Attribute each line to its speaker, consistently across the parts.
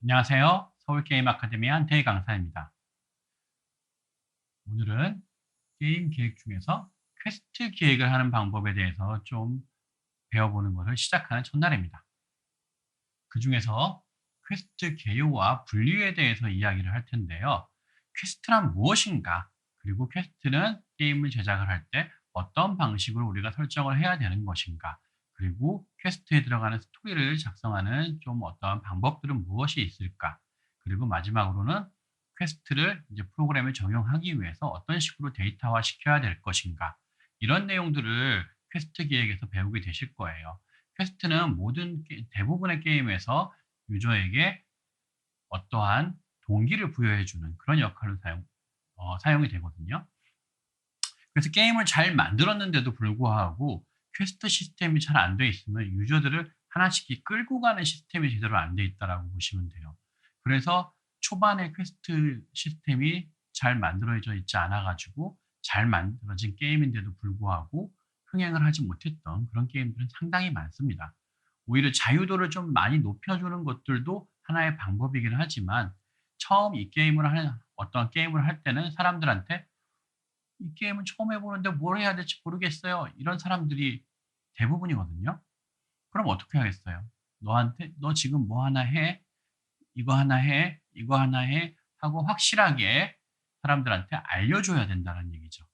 Speaker 1: 안녕하세요. 서울게임 아카데미 한태희 강사입니다. 오늘은 게임 기획 중에서 퀘스트 기획을 하는 방법에 대해서 좀 배워보는 것을 시작하는 첫날입니다. 그 중에서 퀘스트 개요와 분류에 대해서 이야기를 할 텐데요. 퀘스트란 무엇인가? 그리고 퀘스트는 게임을 제작을 할 때 어떤 방식으로 우리가 설정을 해야 되는 것인가? 그리고 퀘스트에 들어가는 스토리를 작성하는 좀 어떠한 방법들은 무엇이 있을까? 그리고 마지막으로는 퀘스트를 이제 프로그램에 적용하기 위해서 어떤 식으로 데이터화 시켜야 될 것인가? 이런 내용들을 퀘스트 기획에서 배우게 되실 거예요. 퀘스트는 대부분의 게임에서 유저에게 어떠한 동기를 부여해 주는 그런 역할로 사용이 되거든요. 그래서 게임을 잘 만들었는데도 불구하고 퀘스트 시스템이 잘 안 돼 있으면 유저들을 하나씩 끌고 가는 시스템이 제대로 안 돼 있다라고 보시면 돼요. 그래서 초반에 퀘스트 시스템이 잘 만들어져 있지 않아 가지고 잘 만들어진 게임인데도 불구하고 흥행을 하지 못했던 그런 게임들은 상당히 많습니다. 오히려 자유도를 좀 많이 높여주는 것들도 하나의 방법이긴 하지만 처음 이 게임을 하는 어떤 게임을 할 때는 사람들한테 "이 게임은 처음 해 보는데 뭘 해야 될지 모르겠어요." 이런 사람들이 대부분이거든요. 그럼 어떻게 하겠어요? 너한테 "너 지금 뭐 하나 해. 이거 하나 해. 이거 하나 해." 하고 확실하게 사람들한테 알려줘야 된다는 얘기죠.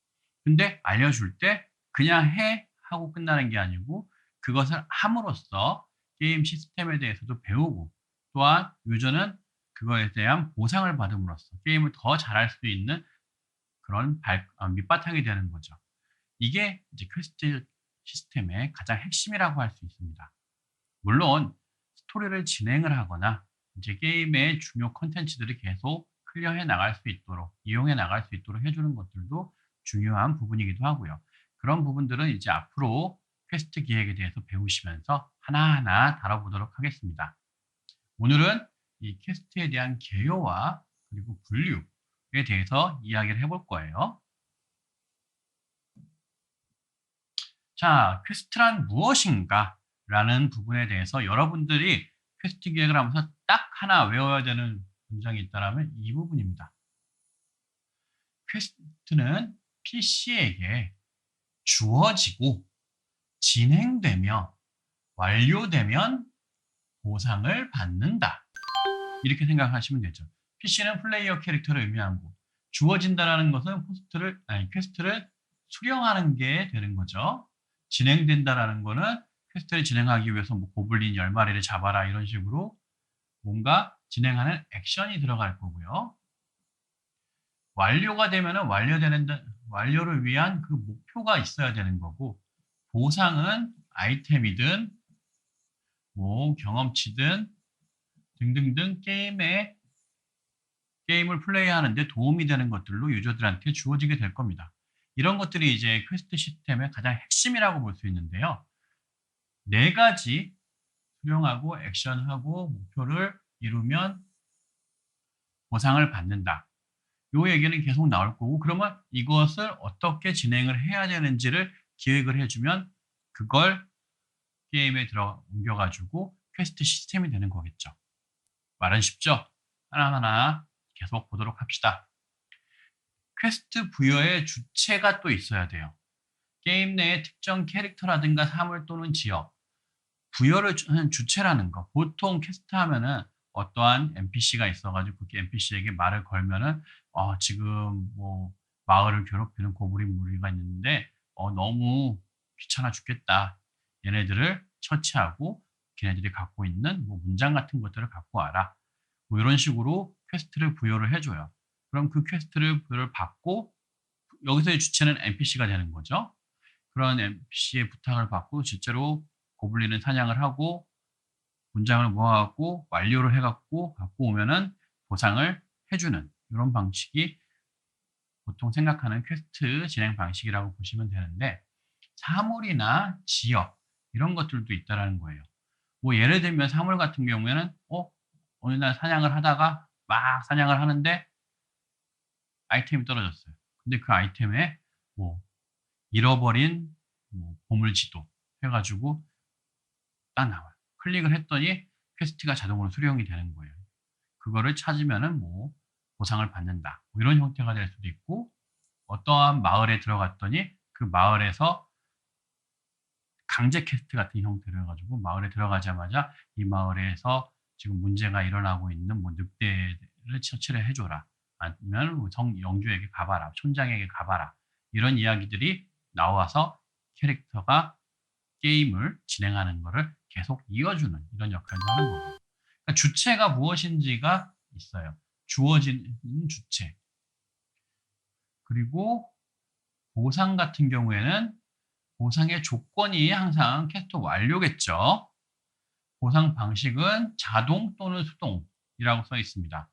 Speaker 1: 근데 알려줄 때 그냥 "해." 하고 끝나는 게 아니고 그것을 함으로써 게임 시스템에 대해서도 배우고 또한 유저는 그거에 대한 보상을 받음으로써 게임을 더 잘할 수 있는 그런 밑바탕이 되는 거죠. 이게 이제 퀘스트 시스템의 가장 핵심이라고 할 수 있습니다. 물론 스토리를 진행을 하거나 이제 게임의 중요 콘텐츠들을 계속 클리어해 나갈 수 있도록 이용해 나갈 수 있도록 해 주는 것들도 중요한 부분이기도 하고요. 그런 부분들은 이제 앞으로 퀘스트 기획에 대해서 배우시면서 하나하나 다뤄보도록 하겠습니다. 오늘은 이 퀘스트에 대한 개요와 그리고 분류에 대해서 이야기를 해볼 거예요. 자, 퀘스트란 무엇인가? 라는 부분에 대해서 여러분들이 퀘스트 기획을 하면서 딱 하나 외워야 되는 문장이 있다라면 이 부분입니다. 퀘스트는 PC에게 주어지고 진행되며 완료되면 보상을 받는다. 이렇게 생각하시면 되죠. PC는 플레이어 캐릭터를 의미하고 주어진다라는 것은 퀘스트를 수령하는 게 되는 거죠. 진행된다라는 거는 퀘스트를 진행하기 위해서 뭐 고블린 10마리를 잡아라 이런 식으로 뭔가 진행하는 액션이 들어갈 거고요. 완료가 되면은 완료를 위한 그 목표가 있어야 되는 거고 보상은 아이템이든 뭐 경험치든 등등등 게임을 플레이하는 데 도움이 되는 것들로 유저들한테 주어지게 될 겁니다. 이런 것들이 이제 퀘스트 시스템의 가장 핵심이라고 볼 수 있는데요. 네 가지 수령하고 액션하고 목표를 이루면 보상을 받는다. 요 얘기는 계속 나올 거고 그러면 이것을 어떻게 진행을 해야 되는지를 기획을 해 주면 그걸 게임에 옮겨 가지고 퀘스트 시스템이 되는 거겠죠. 말은 쉽죠? 하나하나 계속 보도록 합시다. 퀘스트 부여의 주체가 또 있어야 돼요. 게임 내의 특정 캐릭터라든가 사물 또는 지역, 부여를 하는 주체라는 거. 보통 퀘스트 하면은 어떠한 NPC가 있어 가지고 그 NPC에게 말을 걸면은 지금 뭐 마을을 괴롭히는 고블린 무리가 있는데 너무 귀찮아 죽겠다. 얘네들을 처치하고 걔네들이 갖고 있는 뭐 문장 같은 것들을 갖고 와라. 뭐 이런 식으로 퀘스트를 부여를 해 줘요. 그럼 그 퀘스트를 부여를 받고 여기서의 주체는 NPC가 되는 거죠. 그런 NPC의 부탁을 받고 실제로 고블린을 사냥을 하고 문장을 모아 갖고 완료를 해 갖고 갖고 오면은 보상을 해 주는 요런 방식이 보통 생각하는 퀘스트 진행 방식이라고 보시면 되는데 사물이나 지역 이런 것들도 있다라는 거예요. 뭐 예를 들면 사물 같은 경우에는 어느 날 사냥을 하다가 막 사냥을 하는데 아이템이 떨어졌어요. 근데 그 아이템에 뭐 잃어버린 뭐 보물지도 해 가지고 딱 나와요. 클릭을 했더니 퀘스트가 자동으로 수령이 되는 거예요. 그거를 찾으면은 뭐 보상을 받는다. 뭐 이런 형태가 될 수도 있고, 어떠한 마을에 들어갔더니 그 마을에서 강제 퀘스트 같은 형태로 해 가지고 마을에 들어가자마자 이 마을에서 지금 문제가 일어나고 있는 뭐 늑대를 처치를 해 줘라. 아니면 뭐 성 영주에게 가 봐라. 촌장에게 가 봐라. 이런 이야기들이 나와서 캐릭터가 게임을 진행하는 거를 계속 이어주는 이런 역할도 하는 거고요. 그러니까 주체가 무엇인지가 있어요. 주어지는 주체. 그리고 보상 같은 경우에는 보상의 조건이 항상 퀘스트 완료겠죠. 보상 방식은 자동 또는 수동이라고 써 있습니다.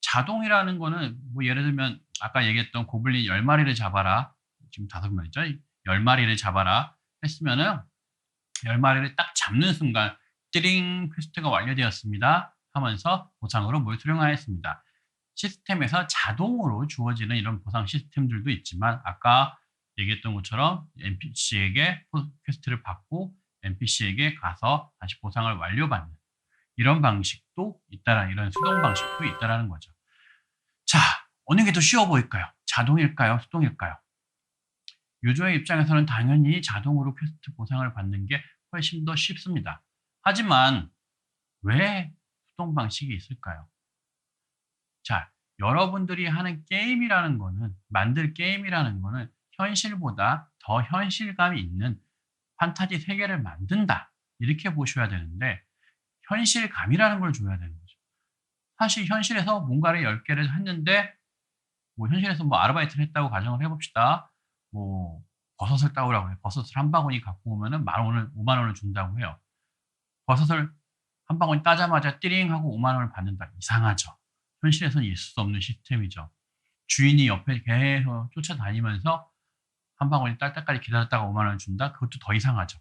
Speaker 1: 자동이라는 거는 뭐 예를 들면 아까 얘기했던 고블린 10마리를 잡아라. 지금 5마리죠. 10마리를 잡아라 했으면은 10마리를 딱 잡는 순간 띠링 퀘스트가 완료되었습니다 하면서 보상으로 뭘 수령하였습니다. 시스템에서 자동으로 주어지는 이런 보상 시스템들도 있지만 아까 얘기했던 것처럼 NPC에게 퀘스트를 받고 NPC에게 가서 다시 보상을 완료받는 이런 방식도 있다라는, 이런 수동 방식도 있다라는 거죠. 자, 어느 게 더 쉬워 보일까요? 자동일까요? 수동일까요? 유저의 입장에서는 당연히 자동으로 퀘스트 보상을 받는 게 훨씬 더 쉽습니다. 하지만 왜 수동 방식이 있을까요? 자, 여러분들이 하는 게임이라는 거는, 만들 게임이라는 거는 현실보다 더 현실감이 있는 판타지 세계를 만든다. 이렇게 보셔야 되는데, 현실감이라는 걸 줘야 되는 거죠. 사실 현실에서 뭔가를 10개를 했는데, 뭐 현실에서 뭐 아르바이트를 했다고 가정을 해봅시다. 뭐 버섯을 따오라고 해요. 버섯을 한 바구니 갖고 오면은 10,000원을, 50,000원을 준다고 해요. 버섯을 한 바구니 따자마자 띠링 하고 50,000원을 받는다. 이상하죠. 현실에서는 있을 수 없는 시스템이죠. 주인이 옆에 계속 쫓아다니면서 한 바구니 딸 때까지 기다렸다가 50,000원을 준다? 그것도 더 이상하죠.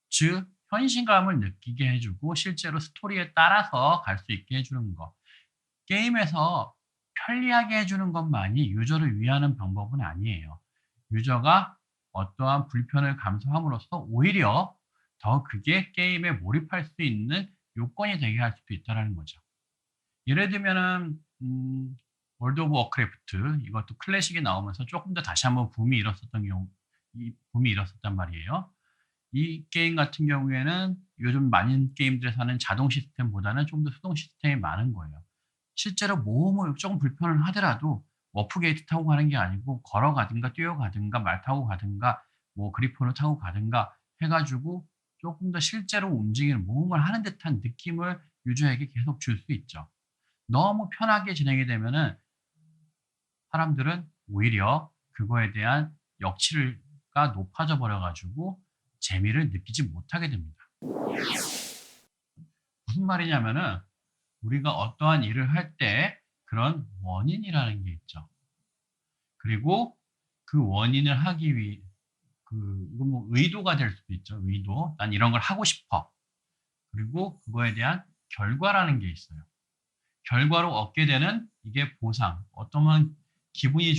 Speaker 1: 즉 현실감을 느끼게 해주고 실제로 스토리에 따라서 갈 수 있게 해주는 거. 게임에서 편리하게 해주는 것만이 유저를 위하는 방법은 아니에요. 유저가 어떠한 불편을 감수함으로써 오히려 더 그게 게임에 몰입할 수 있는 요건이 되게 할 수도 있다는 거죠. 예를 들면은 월드 오브 워크래프트, 이것도 클래식이 나오면서 조금 더 다시 한번 붐이 일었었단 말이에요. 이 게임 같은 경우에는 요즘 많은 게임들에서 하는 자동 시스템보다는 좀 더 수동 시스템이 많은 거예요. 실제로 모험을 조금 불편을 하더라도 워프게이트 타고 가는 게 아니고 걸어가든가 뛰어가든가 말 타고 가든가 뭐 그리폰을 타고 가든가 해가지고 조금 더 실제로 움직이는 모험을 하는 듯한 느낌을 유저에게 계속 줄 수 있죠. 너무 편하게 진행이 되면은 사람들은 오히려 그거에 대한 역치가 높아져 버려 가지고 재미를 느끼지 못하게 됩니다. 무슨 말이냐면은 우리가 어떠한 일을 할 때 그런 원인이라는 게 있죠. 그리고 그 원인을 하기 위해 이건 뭐 의도가 될 수도 있죠. 의도. 난 이런 걸 하고 싶어. 그리고 그거에 대한 결과라는 게 있어요. 결과로 얻게 되는 이게 보상. 어떠면 기분이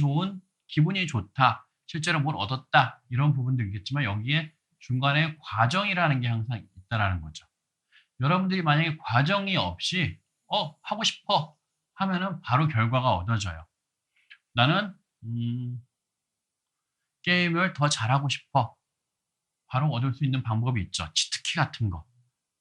Speaker 1: 좋다. 실제로 뭘 얻었다. 이런 부분도 있겠지만 여기에 중간에 과정이라는 게 항상 있다라는 거죠. 여러분들이 만약에 과정이 없이 하고 싶어 하면은 바로 결과가 얻어져요. 나는 게임을 더 잘하고 싶어. 바로 얻을 수 있는 방법이 있죠. 치트키 같은 거.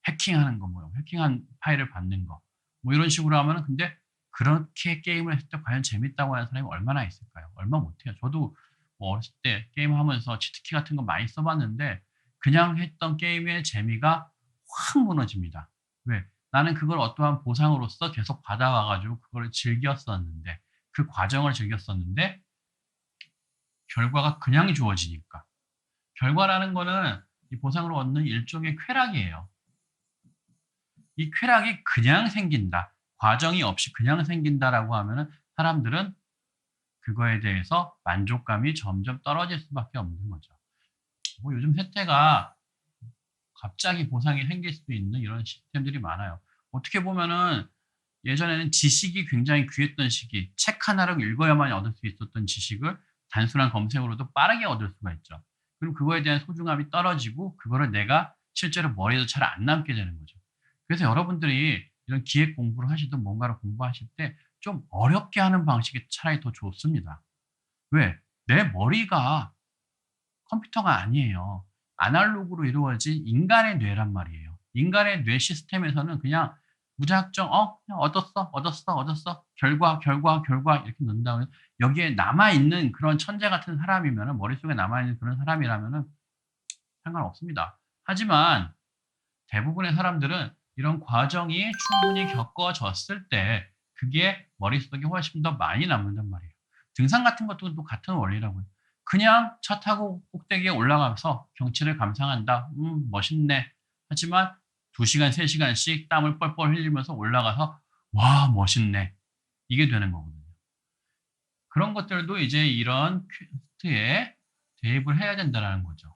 Speaker 1: 해킹하는 거, 뭐 해킹한 파일을 받는 거. 뭐 이런 식으로 하면은, 근데 그렇게 게임을 했을 때 과연 재밌다고 하는 사람이 얼마나 있을까요? 얼마 못해요. 저도 뭐 어렸을 때 게임하면서 치트키 같은 거 많이 써봤는데 그냥 했던 게임의 재미가 확 무너집니다. 왜? 나는 그걸 어떠한 보상으로서 계속 받아와 가지고 그걸 즐겼었는데, 그 과정을 즐겼었는데 결과가 그냥 주어지니까. 결과라는 거는 이 보상으로 얻는 일종의 쾌락이에요. 이 쾌락이 그냥 생긴다. 과정이 없이 그냥 생긴다라고 하면은 사람들은 그거에 대해서 만족감이 점점 떨어질 수밖에 없는 거죠. 뭐 요즘 세태가 갑자기 보상이 생길 수도 있는 이런 시스템들이 많아요. 어떻게 보면은 예전에는 지식이 굉장히 귀했던 시기, 책 하나를 읽어야만 얻을 수 있었던 지식을 단순한 검색으로도 빠르게 얻을 수가 있죠. 그럼 그거에 대한 소중함이 떨어지고 그거를 내가 실제로 머리에도 잘 안 남게 되는 거죠. 그래서 여러분들이 이런 기획 공부를 하시든 뭔가를 공부하실 때 좀 어렵게 하는 방식이 차라리 더 좋습니다. 왜? 내 머리가 컴퓨터가 아니에요. 아날로그로 이루어진 인간의 뇌란 말이에요. 인간의 뇌 시스템에서는 그냥 무작정 그냥 얻었어. 결과 이렇게 넣는다면 여기에 남아 있는 그런 천재 같은 사람이면은 머릿속에 남아 있는 그런 사람이라면은 상관없습니다. 하지만 대부분의 사람들은 이런 과정이 충분히 겪어졌을 때 그게 머릿속에 훨씬 더 많이 남는단 말이에요. 등산 같은 것도 또 같은 원리라고요. 그냥 차 타고 꼭대기에 올라가서 경치를 감상한다. 멋있네. 하지만 2 시간, 3 시간씩 땀을 뻘뻘 흘리면서 올라가서 '와 멋있네.' 이게 되는 거거든요. 그런 것들도 이제 이런 퀘스트에 대입을 해야 된다라는 거죠.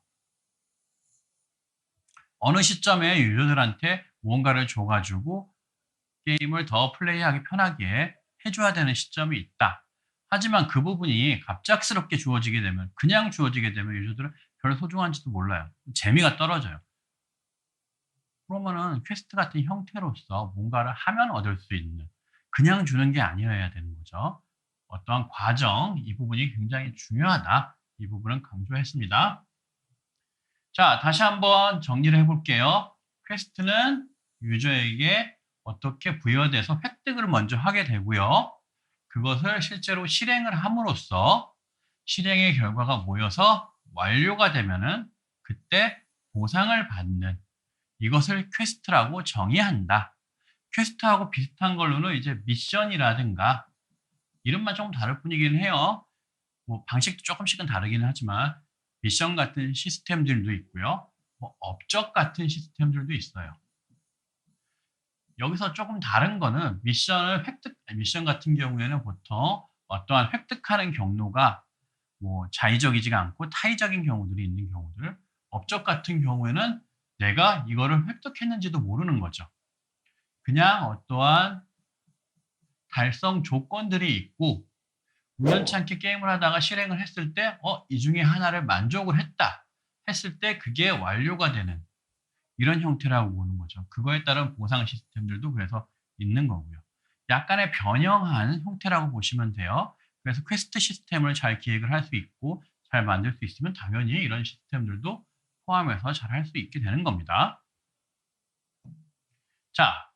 Speaker 1: 어느 시점에 유저들한테 무언가를 줘 가지고 게임을 더 플레이하기 편하게 해 줘야 되는 시점이 있다. 하지만 그 부분이 갑작스럽게 주어지게 되면 그냥 주어지게 되면 유저들은 별로 소중한지도 몰라요. 재미가 떨어져요. 그러면은 퀘스트 같은 형태로서 뭔가를 하면 얻을 수 있는 그냥 주는 게 아니어야 되는 거죠. 어떠한 과정 이 부분이 굉장히 중요하다. 이 부분은 강조했습니다. 자, 다시 한번 정리를 해 볼게요. 퀘스트는 유저에게 어떻게 부여돼서 획득을 먼저 하게 되고요. 그것을 실제로 실행을 함으로써 실행의 결과가 모여서 완료가 되면은 그때 보상을 받는 이것을 퀘스트라고 정의한다. 퀘스트하고 비슷한 걸로는 이제 미션이라든가 이름만 조금 다를 뿐이긴 해요. 뭐 방식도 조금씩은 다르기는 하지만 미션 같은 시스템들도 있고요. 뭐 업적 같은 시스템들도 있어요. 여기서 조금 다른 거는 미션 같은 경우에는 보통 어떠한 획득하는 경로가 뭐 자의적이지가 않고 타의적인 경우들이 있는 경우들, 업적 같은 경우에는 내가 이거를 획득했는지도 모르는 거죠. 그냥 어떠한 달성 조건들이 있고 우연치 않게 게임을 하다가 실행을 했을 때 이 중에 하나를 만족을 했다 했을 때 그게 완료가 되는 이런 형태라고 보는 거죠. 그거에 따른 보상 시스템들도 그래서 있는 거고요. 약간의 변형한 형태라고 보시면 돼요. 그래서 퀘스트 시스템을 잘 기획을 할 수 있고 잘 만들 수 있으면 당연히 이런 시스템들도 포함해서 잘 할 수 있게 되는 겁니다. 자,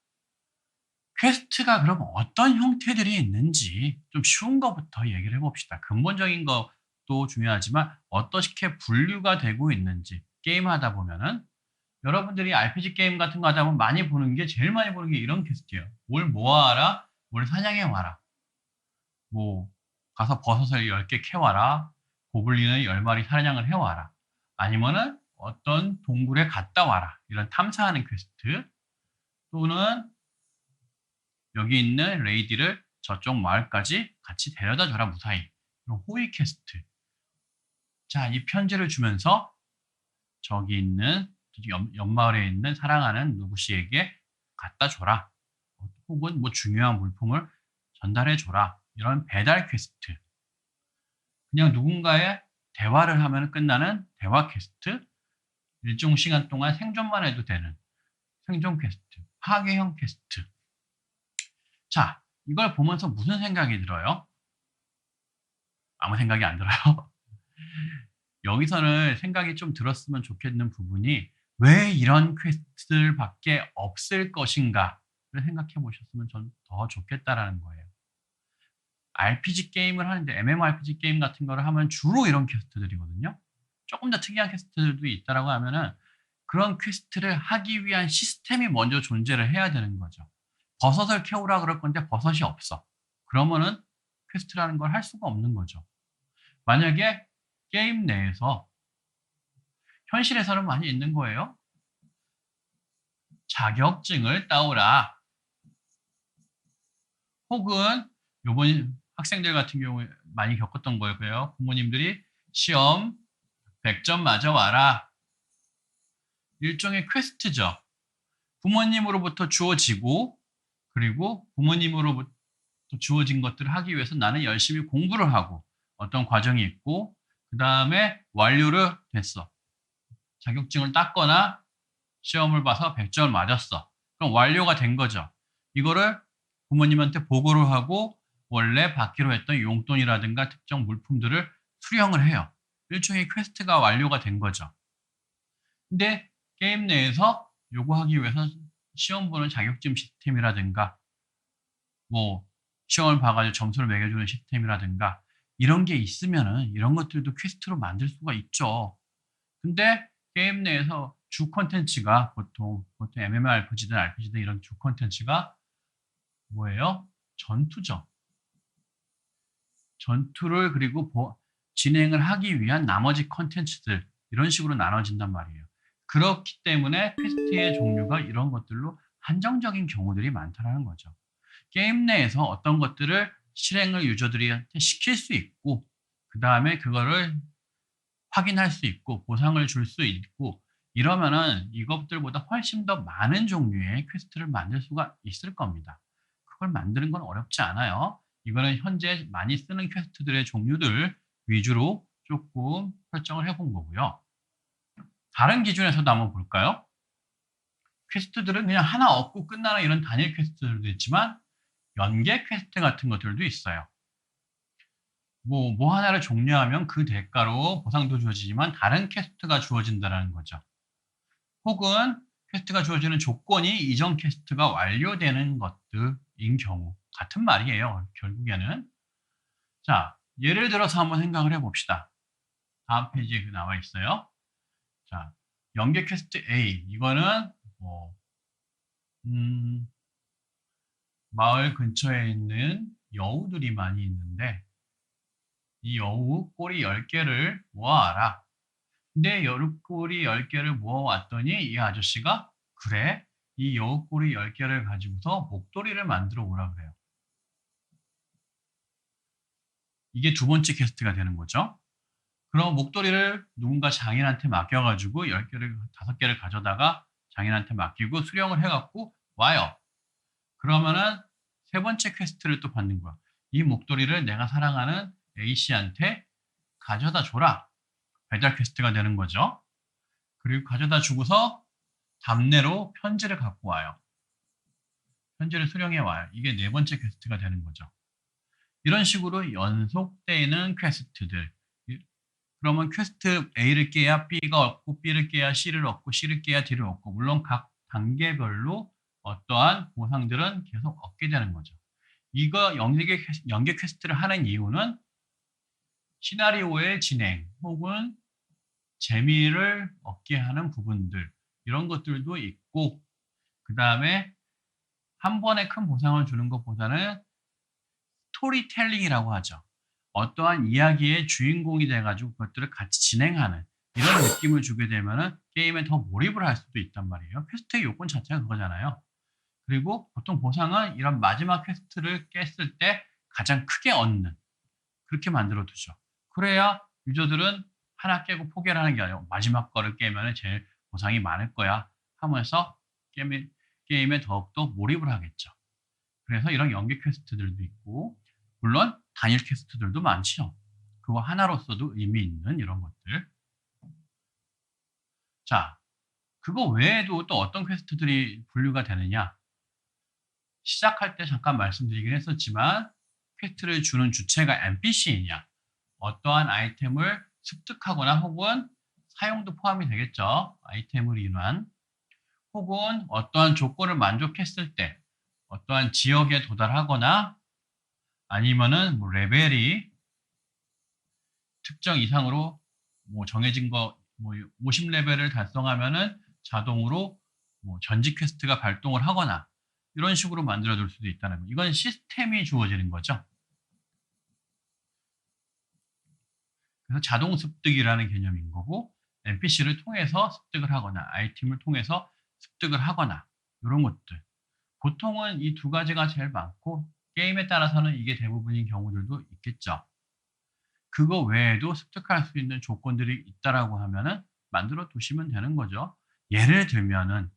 Speaker 1: 퀘스트가 그럼 어떤 형태들이 있는지 좀 쉬운 것부터 얘기를 해 봅시다. 근본적인 것도 중요하지만 어떻게 분류가 되고 있는지 게임하다 보면은 여러분들이 RPG 게임 같은 거 하다 보면 많이 보는 게 제일 많이 보는 게 이런 퀘스트예요. "뭘 모아와라. 뭘 사냥해 와라." 뭐 "가서 버섯을 10개 캐 와라. 고블린을 10 마리 사냥을 해 와라." 아니면은 "어떤 동굴에 갔다 와라." 이런 탐사하는 퀘스트 또는 "여기 있는 레이디를 저쪽 마을까지 같이 데려다 줘라 무사히." 이런 호의 퀘스트. 자, 이 편지를 주면서 저기 있는 옆마을에 있는 사랑하는 누구씨에게 갖다 줘라. 혹은 뭐 중요한 물품을 전달해 줘라. 이런 배달 퀘스트. 그냥 누군가의 대화를 하면 끝나는 대화 퀘스트. 일정 시간 동안 생존만 해도 되는 생존 퀘스트. 파괴형 퀘스트. 자, 이걸 보면서 무슨 생각이 들어요? 아무 생각이 안 들어요. 여기서는 생각이 좀 들었으면 좋겠는 부분이 '왜 이런 퀘스트들 밖에 없을 것인가.'를 생각해 보셨으면 전 더 좋겠다라는 거예요. RPG 게임을 하는데 MMORPG 게임 같은 거를 하면 주로 이런 퀘스트들이거든요. 쪼끔 더 특이한 퀘스트들도 있다라고 하면은 그런 퀘스트를 하기 위한 시스템이 먼저 존재를 해야 되는 거죠. 버섯을 캐오라 그럴 건데 버섯이 없어. 그러면은 퀘스트라는 걸 할 수가 없는 거죠. 만약에 게임 내에서 현실에서는 많이 있는 거예요. 자격증을 따오라. 혹은 요번 학생들 같은 경우에 많이 겪었던 거고요. 부모님들이 시험 100점 맞아 와라. 일종의 퀘스트죠. 부모님으로부터 주어지고 그리고 부모님으로부터 주어진 것들을 하기 위해서 나는 열심히 공부를 하고 어떤 과정이 있고 그다음에 완료를 됐어. 자격증을 땄거나 시험을 봐서 100점을 맞았어. 그럼 완료가 된 거죠. 이거를 부모님한테 보고를 하고 원래 받기로 했던 용돈이라든가 특정 물품들을 수령을 해요. 일종의 퀘스트가 완료가 된 거죠. 근데 게임 내에서 요구하기 위해서 시험 보는 자격증 시스템이라든가 뭐 시험을 봐 가지고 점수를 매겨 주는 시스템이라든가 이런 게 있으면은 이런 것들도 퀘스트로 만들 수가 있죠. 근데 게임 내에서 주 콘텐츠가 보통 MMORPG든 RPG든 이런 주 콘텐츠가 뭐예요? 전투죠. 전투를 그리고 진행을 하기 위한 나머지 콘텐츠들 이런 식으로 나눠진단 말이에요. 그렇기 때문에 퀘스트의 종류가 이런 것들로 한정적인 경우들이 많다라는 거죠. 게임 내에서 어떤 것들을 실행을 유저들한테 시킬 수 있고 그다음에 그거를 확인할 수 있고 보상을 줄 수 있고 이러면은 이것들보다 훨씬 더 많은 종류의 퀘스트를 만들 수가 있을 겁니다. 그걸 만드는 건 어렵지 않아요. 이거는 현재 많이 쓰는 퀘스트들의 종류들 위주로 조금 설정을 해본 거고요. 다른 기준에서도 한번 볼까요? 퀘스트들은 그냥 하나 얻고 끝나는 이런 단일 퀘스트들도 있지만 연계 퀘스트 같은 것들도 있어요. 뭐 하나를 종료하면 그 대가로 보상도 주어지지만 다른 퀘스트가 주어진다는 거죠. 혹은 퀘스트가 주어지는 조건이 이전 퀘스트가 완료되는 것들인 경우 같은 말이에요. 결국에는. 자, 예를 들어서 한번 생각을 해봅시다. 다음 페이지에 나와 있어요. 자, 연계 퀘스트 A 이거는 뭐 마을 근처에 있는 여우들이 많이 있는데 이 여우 꼬리 10개를 모아와라. 근데 여우꼬리 10개를 모아왔더니 이 아저씨가 그래 이 여우꼬리 10개를 가지고서 목도리를 만들어 오라 그래요. 이게 두 번째 퀘스트가 되는 거죠. 그럼 목도리를 누군가 장인한테 맡겨가지고 10개를 5개를 가져다가 장인한테 맡기고 수령을 해갖고 와요. 그러면은 세 번째 퀘스트를 또 받는 거야. 이 목도리를 내가 사랑하는 A씨한테 가져다 줘라. 배달 퀘스트가 되는 거죠. 그리고 가져다 주고서 답례로 편지를 갖고 와요. 편지를 수령해 와요. 이게 네 번째 퀘스트가 되는 거죠. 이런 식으로 연속되는 퀘스트들. 그러면 퀘스트 A를 깨야 B가 얻고 B를 깨야 C를 얻고 C를 깨야 D를 얻고 물론 각 단계별로 어떠한 보상들은 계속 얻게 되는 거죠. 이거 연계 퀘스트를 하는 이유는 시나리오의 진행 혹은 재미를 얻게 하는 부분들 이런 것들도 있고 그 다음에 한 번에 큰 보상을 주는 것보다는 스토리텔링이라고 하죠. 어떠한 이야기의 주인공이 돼가지고 그것들을 같이 진행하는 이런 느낌을 주게 되면은 게임에 더 몰입을 할 수도 있단 말이에요. 퀘스트의 요건 자체가 그거잖아요. 그리고 보통 보상은 이런 마지막 퀘스트를 깼을 때 가장 크게 얻는 그렇게 만들어 두죠. 그래야 유저들은 하나 깨고 포기를 하는 게 아니고 마지막 거를 깨면 제일 보상이 많을 거야 하면서 게임에 더욱더 몰입을 하겠죠. 그래서 이런 연계 퀘스트들도 있고 물론 단일 퀘스트들도 많지요. 그거 하나로서도 의미 있는 이런 것들. 자, 그거 외에도 또 어떤 퀘스트들이 분류가 되느냐? 시작할 때 잠깐 말씀드리긴 했었지만 퀘스트를 주는 주체가 NPC이냐 어떠한 아이템을 습득하거나 혹은 사용도 포함이 되겠죠. 아이템을 인한 혹은 어떠한 조건을 만족했을 때 어떠한 지역에 도달하거나 아니면은 뭐 레벨이 특정 이상으로 뭐 정해진 거 뭐 50레벨을 달성하면은 자동으로 뭐 전직 퀘스트가 발동을 하거나 이런 식으로 만들어 둘 수도 있다는 거. 이건 시스템이 주어지는 거죠. 그래서 자동 습득이라는 개념인 거고 NPC를 통해서 습득을 하거나 아이템을 통해서 습득을 하거나 이런 것들. 보통은 이 두 가지가 제일 많고 게임에 따라서는 이게 대부분인 경우들도 있겠죠. 그거 외에도 습득할 수 있는 조건들이 있다라고 하면은 만들어 두시면 되는 거죠. 예를 들면은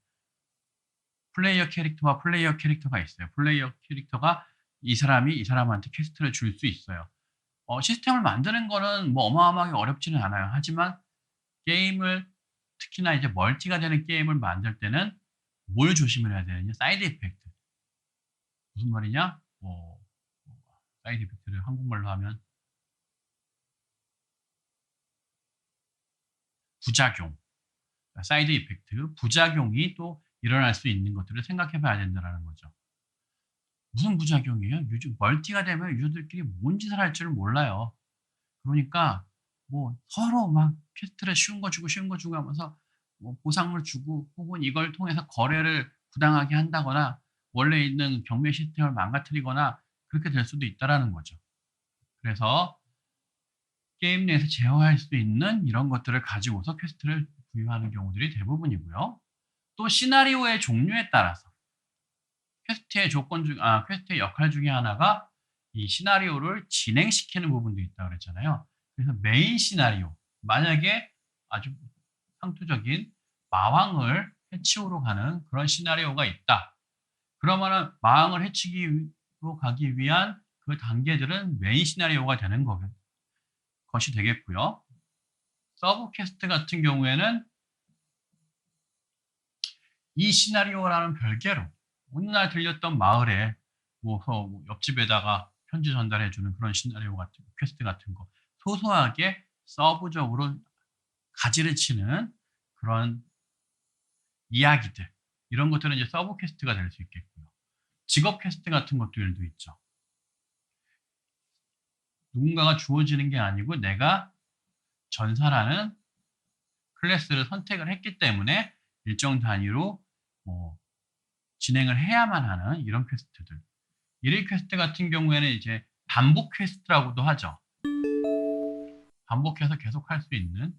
Speaker 1: 플레이어 캐릭터와 플레이어 캐릭터가 있어요. 플레이어 캐릭터가 이 사람이 이 사람한테 퀘스트를 줄 수 있어요. 시스템을 만드는 거는 뭐 어마어마하게 어렵지는 않아요. 하지만 게임을 특히나 이제 멀티가 되는 게임을 만들 때는 뭘 조심을 해야 되느냐? 사이드 이펙트. 무슨 말이냐? 사이드 이펙트를 한국말로 하면 부작용, 사이드 이펙트, 부작용이 또 일어날 수 있는 것들을 생각해 봐야 된다는 거죠. 무슨 부작용이에요? 멀티가 되면 유저들끼리 뭔 짓을 할 줄을 몰라요. 그러니까 뭐 서로 막 퀘스트를 쉬운 거 주고 쉬운 거 주고 하면서 뭐 보상을 주고 혹은 이걸 통해서 거래를 부당하게 한다거나 원래 있는 경매 시스템을 망가뜨리거나 그렇게 될 수도 있다라는 거죠. 그래서 게임 내에서 제어할 수 있는 이런 것들을 가지고서 퀘스트를 부여하는 경우들이 대부분이고요. 또 시나리오의 종류에 따라서 퀘스트의 역할 중에 하나가 이 시나리오를 진행시키는 부분도 있다고 그랬잖아요. 그래서 메인 시나리오, 만약에 아주 상투적인 마왕을 해치우러 가는 그런 시나리오가 있다. 그러면은 마왕을 해치기로 가기 위한 그 단계들은 메인 시나리오가 되는 것이 되겠고요. 서브 퀘스트 같은 경우에는 이 시나리오라는 별개로 어느 날 들렸던 마을에 옆집에다가 편지 전달해주는 그런 시나리오 같은 퀘스트 같은 거 소소하게 서브적으로 가지를 치는 그런 이야기들 이런 것들은 이제 서브 퀘스트가 될 수 있겠고요. 직업 퀘스트 같은 것들도 있죠. 누군가가 주어지는 게 아니고 내가 전사라는 클래스를 선택을 했기 때문에 일정 단위로 진행을 해야만 하는 이런 퀘스트들. 일일 퀘스트 같은 경우에는 이제 반복 퀘스트라고도 하죠. 반복해서 계속 할 수 있는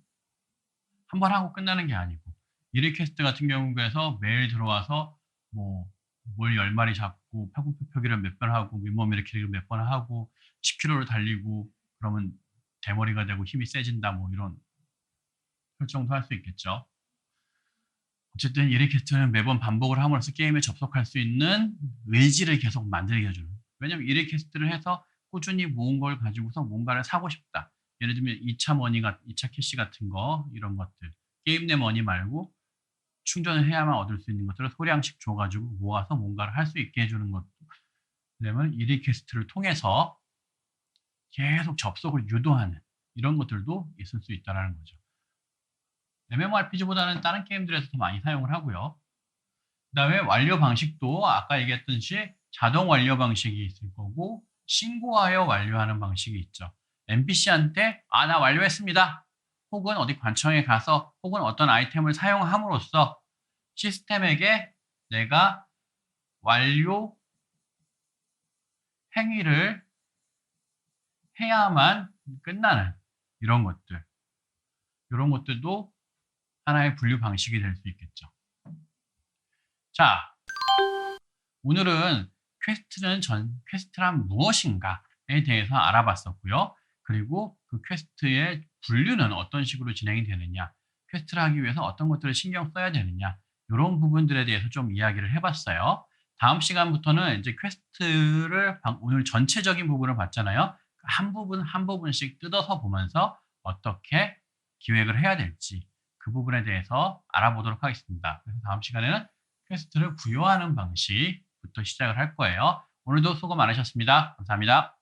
Speaker 1: 한 번 하고 끝나는 게 아니고 일일 퀘스트 같은 경우에서 매일 들어와서 뭘 10마리 잡고 팔굽혀펴기를 몇 번 하고 윗몸 일으키기를 몇 번 하고 10km를 달리고 그러면 대머리가 되고 힘이 세진다 이런 설정도 할 수 있겠죠. 어쨌든 일일 퀘스트는 매번 반복을 함으로써 게임에 접속할 수 있는 의지를 계속 만들게 해주는. 왜냐면 일일 퀘스트를 해서 꾸준히 모은 걸 가지고서 뭔가를 사고 싶다. 예를 들면 2차 캐시 같은 거 이런 것들. 게임 내 머니 말고 충전을 해야만 얻을 수 있는 것들을 소량씩 줘가지고 모아서 뭔가를 할 수 있게 해주는 것도 그러면 일일 퀘스트를 통해서 계속 접속을 유도하는 이런 것들도 있을 수 있다는 거죠. MMORPG보다는 다른 게임들에서 더 많이 사용을 하고요. 그 다음에 완료 방식도 아까 얘기했듯이 자동 완료 방식이 있을 거고 신고하여 완료하는 방식이 있죠. NPC한테 나 완료했습니다. 혹은 어디 관청에 가서 혹은 어떤 아이템을 사용함으로써 시스템에게 내가 완료 행위를 해야만 끝나는 이런 것들도 하나의 분류 방식이 될 수 있겠죠. 자, 오늘은 퀘스트란 무엇인가에 대해서 알아봤었고요. 그리고 그 퀘스트의 분류는 어떤 식으로 진행이 되느냐, 퀘스트를 하기 위해서 어떤 것들을 신경 써야 되느냐, 이런 부분들에 대해서 좀 이야기를 해봤어요. 다음 시간부터는 이제 퀘스트를 오늘 전체적인 부분을 봤잖아요. 한 부분씩 뜯어서 보면서 어떻게 기획을 해야 될지 그 부분에 대해서 알아보도록 하겠습니다. 그래서 다음 시간에는 퀘스트를 부여하는 방식부터 시작을 할 거예요. 오늘도 수고 많으셨습니다. 감사합니다.